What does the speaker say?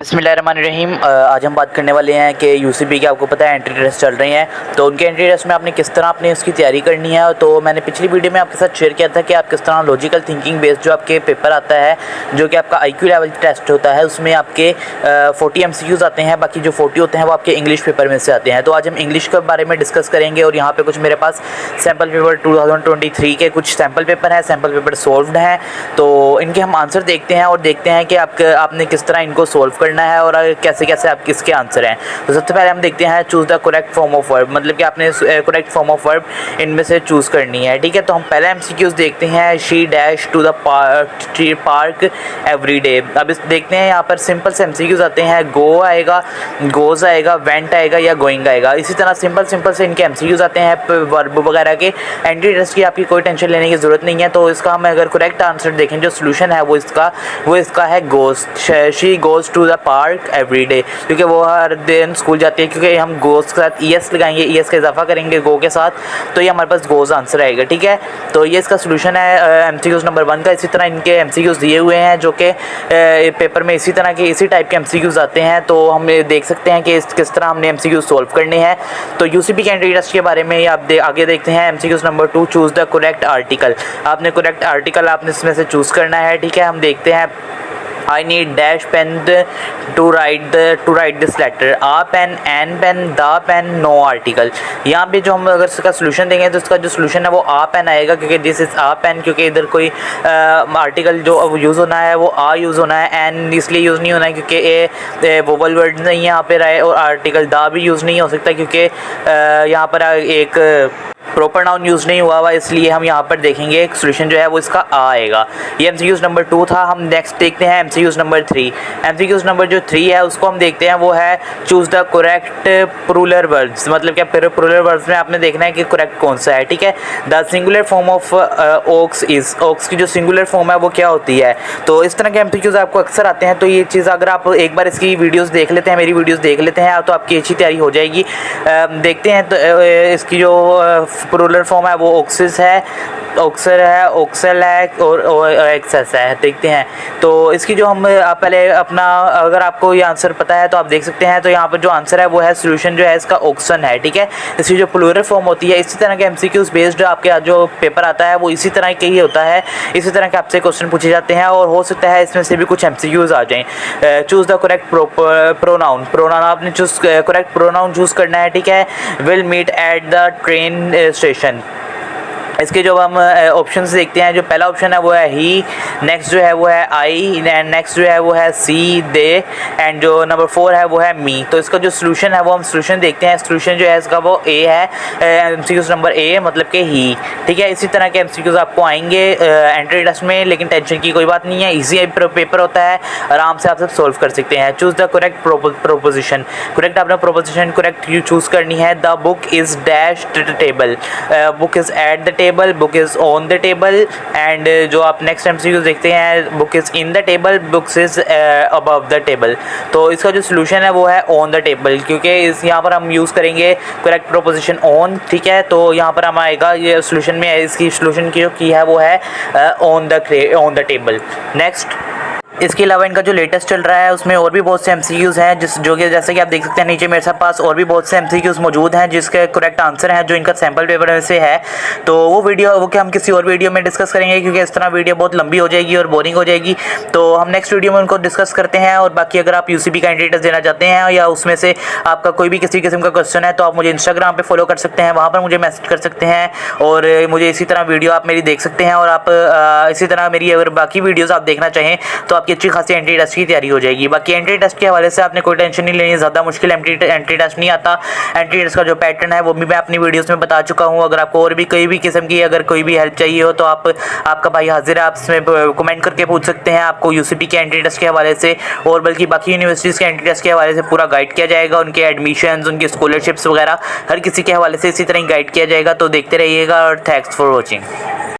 बिस्मिल्लाहिर्रहमानिर्रहीम। आज हम बात करने वाले हैं कि यूसीबी के आपको पता है एंट्री टेस्ट चल रही हैं, तो उनके एंट्री टेस्ट में आपने किस तरह अपनी उसकी तैयारी करनी है। तो मैंने पिछली वीडियो में आपके साथ शेयर किया था कि आप किस तरह लॉजिकल थिंकिंग बेस्ड जो आपके पेपर आता है, जो कि आपका आईक्यू लेवल टेस्ट होता है, उसमें आपके 40 MCQs आते हैं। बाकी जो 40 होते हैं वो आपके इंग्लिश पेपर में से आते हैं। तो आज हम इंग्लिश के बारे में डिस्कस करेंगे और यहाँ पर कुछ मेरे पास सैम्पल पेपर 2023 के कुछ सैम्पल पेपर हैं, सैम्पल पेपर सॉल्व्ड हैं। तो इनके हम आंसर देखते हैं और देखते हैं कि आपने किस तरह इनको सॉल्व करना है और कैसे कैसे आप किसके आंसर हैं। तो सबसे पहले हम देखते हैं choose the correct form of verb, मतलब कि आपने करेक्ट फॉर्म ऑफ वर्ब इनमें से चूज़ करनी है। ठीक है, तो हम पहले MCQs देखते हैं। She dash to the park every day. अब इस देखते हैं यहाँ पर सिंपल से MCQs आते हैं। गो आएगा, गोज़ आएगा, वेंट आएगा या गोइंग आएगा। इसी तरह सिंपल से इनके MCQs आते हैं वर्ब वगैरह के। एंट्री टेस्ट की आपकी कोई टेंशन लेने की ज़रूरत नहीं है। तो इसका हम अगर करेक्ट आंसर देखें, जो सोल्यूशन है वो इसका है goes. She goes to the park every day, क्योंकि वो हर दिन स्कूल जाती है। क्योंकि हम गोज़ के साथ ES लगाएंगे, ES का इजाफा करेंगे गो के साथ, तो ये हमारे पास गोज़ आंसर आएगा। ठीक है, तो ये इसका सोल्यूशन है MCQs नंबर 1 का। इसी तरह इनके MCQs दिए हुए हैं जो कि पेपर में इसी टाइप के MCQs आते हैं। तो हम देख सकते हैं कि किस तरह हमने MCQs सॉल्व करने हैं। तो यूसीबी के एंट्री टेस्ट के बारे में आप आगे देखते हैं। MCQs number 2, choose the correct article. आपने करेक्ट आर्टिकल आपने इसमें से चूज़ करना है। ठीक है, हम देखते हैं। I need dash pen to write this letter. A pen, an pen, the pen, no article. यहाँ पे जो हम अगर इसका सोल्यूशन देंगे तो इसका जो सोल्यूशन है वो आ पेन आएगा, क्योंकि दिस इज़ आ पेन, क्योंकि इधर कोई आर्टिकल जो यूज़ होना है वो आ यूज़ होना है। एन इसलिए यूज़ नहीं होना है क्योंकि ए वोवल वर्ड नहीं यहाँ पे रहा है, और आर्टिकल दा भी यूज़ नहीं हो सकता क्योंकि यहाँ पर एक प्रॉपर नाउन यूज़ नहीं हुआ हुआ, इसलिए हम यहाँ पर देखेंगे एक सोल्यूशन जो है वो इसका आ आएगा। ये MCQs नंबर 2 था। हम नेक्स्ट देखते हैं MCQs नंबर 3। MCQs नंबर जो 3 है उसको हम देखते हैं, वो है choose the correct plural verbs. मतलब क्या प्लूरल वर्ब्स में आपने देखना है कि करेक्ट कौन सा है। ठीक है, the singular form of ox is. Ox की जो सिंगुलर फॉर्म है वो क्या होती है। तो इस तरह के MCQs आपको अक्सर आते हैं। तो ये चीज़ अगर आप एक बार इसकी वीडियोज़ देख लेते हैं, मेरी वीडियोज़ देख लेते हैं, तो आपकी अच्छी तैयारी हो जाएगी। देखते हैं तो इसकी जो प्लूरल फॉर्म है वो ऑक्सिस है, ऑक्सर है, ऑक्सल है और एक्सेस है। देखते हैं तो इसकी जो हम पहले अपना, अगर आपको ये आंसर पता है तो आप देख सकते हैं। तो यहाँ पर जो आंसर है वो है सोल्यूशन जो है इसका ऑक्सन है। ठीक है, इसकी जो प्लूरल फॉर्म होती है, इसी तरह के MCQs बेस्ड आपके जो पेपर आता है वो इसी तरह के ही होता है। इसी तरह के आपसे क्वेश्चन पूछे जाते हैं और हो सकता है इसमें से भी कुछ MCQs आ जाएँ। Choose the correct pronoun. आपने करेक्ट प्रोनाउन चूज़ करना है। ठीक है, will meet at the train station. इसके जो हम ऑप्शंस देखते हैं, जो पहला ऑप्शन है वो है ही, नेक्स्ट जो है वो है आई, एंड नेक्स्ट जो है वो है सी, दे, एंड जो नंबर 4 है वो है मी। तो इसका जो सोल्यूशन है वो हम सोल्यूशन देखते हैं। सोल्यूशन जो है इसका वो ए है, MCQs नंबर ए, मतलब कि ही। ठीक है, इसी तरह के MCQs आपको आएंगे एंट्री टेस्ट में, लेकिन टेंशन की कोई बात नहीं है। इजी पेपर होता है, आराम से आप सब सॉल्व कर सकते हैं। Choose the correct proposition. Correct आपने प्रोपोजिशन करेक्ट चूज़ करनी है। The book is dash table, book is at the table, book is on the table, and जो आप नेक्स्ट MCQ देखते हैं, book is in the table, books is above the table. तो इसका जो solution है वो है ऑन द टेबल, क्योंकि यहाँ पर हम यूज़ करेंगे करेक्ट प्रोपोजिशन ऑन। ठीक है, तो यहाँ पर हम आएगा ये सोल्यूशन में, इसकी सोल्यूशन की जो की है वो है ऑन द टेबल। नेक्स्ट, इसके अलावा इनका जो लेटेस्ट चल रहा है उसमें और भी बहुत से MCQs हैं, जो कि जैसे कि आप देख सकते हैं नीचे मेरे पास और भी बहुत से MCQs मौजूद हैं जिसके करेक्ट आंसर हैं, जो इनका सैम्पल पेपर में से है। तो वो कि हम किसी और वीडियो में डिस्कस करेंगे, क्योंकि इस तरह वीडियो बहुत लंबी हो जाएगी और बोरिंग हो जाएगी। तो हम नेक्स्ट वीडियो में उनको डिस्कस करते हैं। और बाकी अगर आप UCB का एंट्री टेस्ट देना चाहते हैं या उसमें से आपका कोई भी किसी किस्म का क्वेश्चन है, तो आप मुझे इंस्टाग्राम पर फॉलो कर सकते हैं, वहाँ पर मुझे मैसेज कर सकते हैं और मुझे इसी तरह वीडियो आप मेरी देख सकते हैं। और आप इसी तरह मेरी अगर बाकी वीडियोज़ आप देखना चाहें तो आपकी अच्छी खासी एंट्री टेस्ट की तैयारी हो जाएगी। बाकी एंट्री टेस्ट के हवाले से आपने कोई टेंशन नहीं लेनी, ज़्यादा मुश्किल एंट्री टेस्ट नहीं आता। एंट्री टेस्ट का जो पैटर्न है वो भी मैं अपनी वीडियोस में बता चुका हूँ। अगर आपको और भी कोई भी किस्म की अगर कोई भी हेल्प चाहिए हो तो आपका भाई हाजिर है, आप इसमें कमेंट करके पूछ सकते हैं। आपको UCB के एंट्री टेस्ट के हवाले से और बल्कि बाकी यूनिवर्सिटीज़ के एंट्री टेस्ट के हवाले से पूरा गाइड किया जाएगा। उनके एडमिशन्स, उनकी स्कॉलरशिप्स वगैरह हर किसी के हवाले से इसी तरह गाइड किया जाएगा। तो देखते रहिएगा और थैंक्स फॉर वॉचिंग।